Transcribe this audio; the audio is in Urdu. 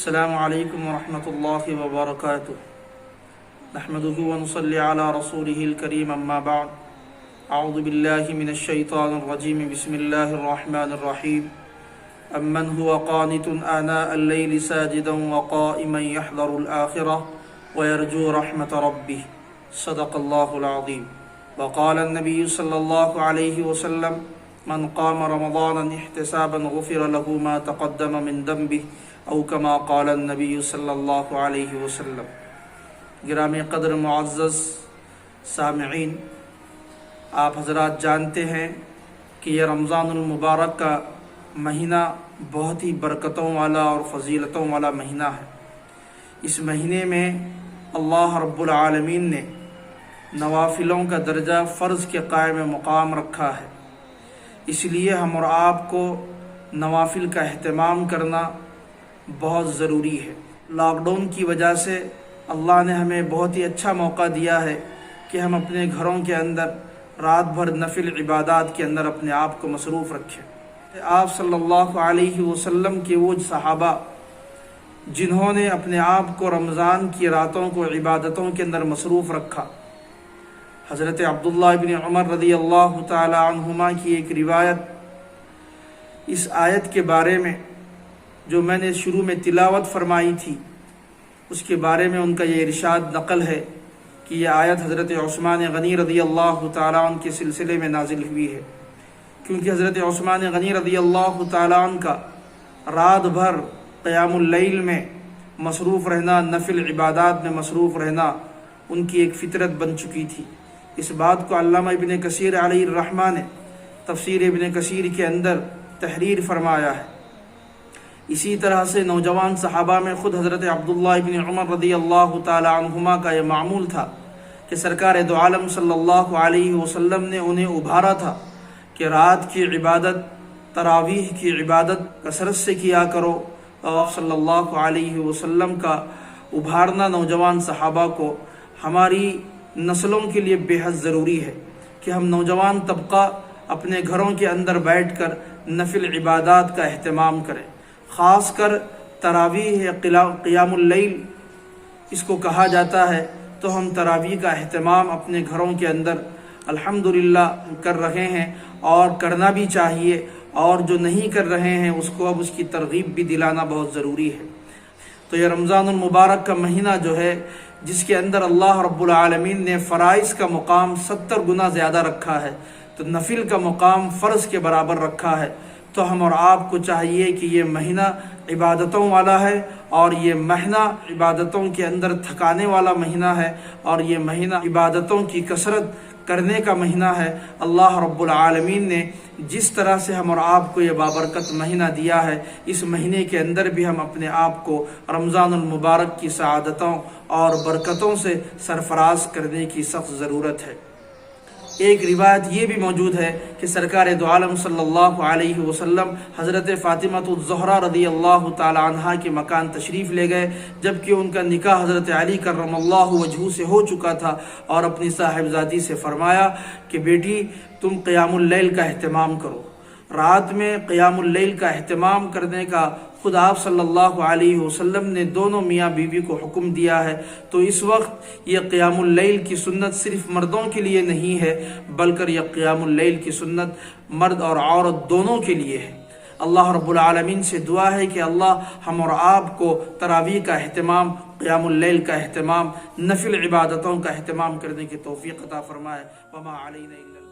السلام علیکم ورحمۃ اللہ وبرکاتہ نحمده ونصلی علی رسوله الکریم اما بعد اعوذ باللہ من الشیطان الرجیم بسم اللہ الرحمن الرحیم امن هو قانت آناء اللیل ساجدا وقائما یحذر الآخرہ ویرجو رحمت ربہ صدق اللہ العظیم وقال النبی صلی اللہ علیہ وسلم من قام رمضانا احتسابا غفر له ما تقدم من ذنبه او کما قال النبی صلی اللہ علیہ وسلم۔ گرامی قدر معزز سامعین، آپ حضرات جانتے ہیں کہ یہ رمضان المبارک کا مہینہ بہت ہی برکتوں والا اور فضیلتوں والا مہینہ ہے۔ اس مہینے میں اللہ رب العالمین نے نوافلوں کا درجہ فرض کے قائم مقام رکھا ہے، اس لیے ہم اور آپ کو نوافل کا اہتمام کرنا بہت ضروری ہے۔ لاک ڈاؤن کی وجہ سے اللہ نے ہمیں بہت ہی اچھا موقع دیا ہے کہ ہم اپنے گھروں کے اندر رات بھر نفل عبادات کے اندر اپنے آپ کو مصروف رکھیں۔ آپ صلی اللہ علیہ وسلم کے وہ صحابہ جنہوں نے اپنے آپ کو رمضان کی راتوں کو عبادتوں کے اندر مصروف رکھا، حضرت عبداللہ بن عمر رضی اللہ تعالی عنہما کی ایک روایت اس آیت کے بارے میں جو میں نے شروع میں تلاوت فرمائی تھی، اس کے بارے میں ان کا یہ ارشاد نقل ہے کہ یہ آیت حضرت عثمان غنی رضی اللہ تعالیٰ عنہ کے سلسلے میں نازل ہوئی ہے، کیونکہ حضرت عثمان غنی رضی اللہ تعالیٰ عنہ کا رات بھر قیام اللیل میں مصروف رہنا، نفل عبادات میں مصروف رہنا ان کی ایک فطرت بن چکی تھی۔ اس بات کو علامہ ابن کثیر علیہ الرحمہ نے تفسیر ابن کثیر کے اندر تحریر فرمایا ہے۔ اسی طرح سے نوجوان صحابہ میں خود حضرت عبداللہ بن عمر رضی اللہ تعالی عنہما کا یہ معمول تھا کہ سرکار دو عالم صلی اللہ علیہ وسلم نے انہیں ابھارا تھا کہ رات کی عبادت، تراویح کی عبادت کثرت سے کیا کرو، اور صلی اللہ علیہ وسلم کا ابھارنا نوجوان صحابہ کو ہماری نسلوں کے لیے بے حد ضروری ہے کہ ہم نوجوان طبقہ اپنے گھروں کے اندر بیٹھ کر نفل عبادات کا اہتمام کریں، خاص کر تراویح قیام اللیل اس کو کہا جاتا ہے، تو ہم تراویح کا اہتمام اپنے گھروں کے اندر الحمدللہ کر رہے ہیں اور کرنا بھی چاہیے، اور جو نہیں کر رہے ہیں اس کو اب اس کی ترغیب بھی دلانا بہت ضروری ہے۔ تو یہ رمضان المبارک کا مہینہ جو ہے، جس کے اندر اللہ رب العالمین نے فرائض کا مقام 70 گنا زیادہ رکھا ہے، تو نفل کا مقام فرض کے برابر رکھا ہے، تو ہم اور آپ کو چاہیے کہ یہ مہینہ عبادتوں والا ہے، اور یہ مہینہ عبادتوں کے اندر تھکانے والا مہینہ ہے، اور یہ مہینہ عبادتوں کی کثرت کرنے کا مہینہ ہے۔ اللہ رب العالمین نے جس طرح سے ہم اور آپ کو یہ بابرکت مہینہ دیا ہے، اس مہینے کے اندر بھی ہم اپنے آپ کو رمضان المبارک کی سعادتوں اور برکتوں سے سرفراز کرنے کی سخت ضرورت ہے۔ ایک روایت یہ بھی موجود ہے کہ سرکار دو عالم صلی اللہ علیہ وسلم حضرت فاطمہ الزہرا رضی اللہ تعالی عنہا کے مکان تشریف لے گئے، جبکہ ان کا نکاح حضرت علی کرم اللہ وجہہ سے ہو چکا تھا، اور اپنی صاحبزادی سے فرمایا کہ بیٹی تم قیام اللیل کا اہتمام کرو۔ رات میں قیام اللیل کا اہتمام کرنے کا خود آپ صلی اللہ علیہ وسلم نے دونوں میاں بیوی کو حکم دیا ہے، تو اس وقت یہ قیام اللیل کی سنت صرف مردوں کے لیے نہیں ہے، بلکہ یہ قیام اللیل کی سنت مرد اور عورت دونوں کے لیے ہے۔ اللہ رب العالمین سے دعا ہے کہ اللہ ہم اور آپ کو تراویح کا اہتمام، قیام اللیل کا اہتمام، نفل عبادتوں کا اہتمام کرنے کی توفیق عطا فرمائے۔ وما علینا الا البلاغ۔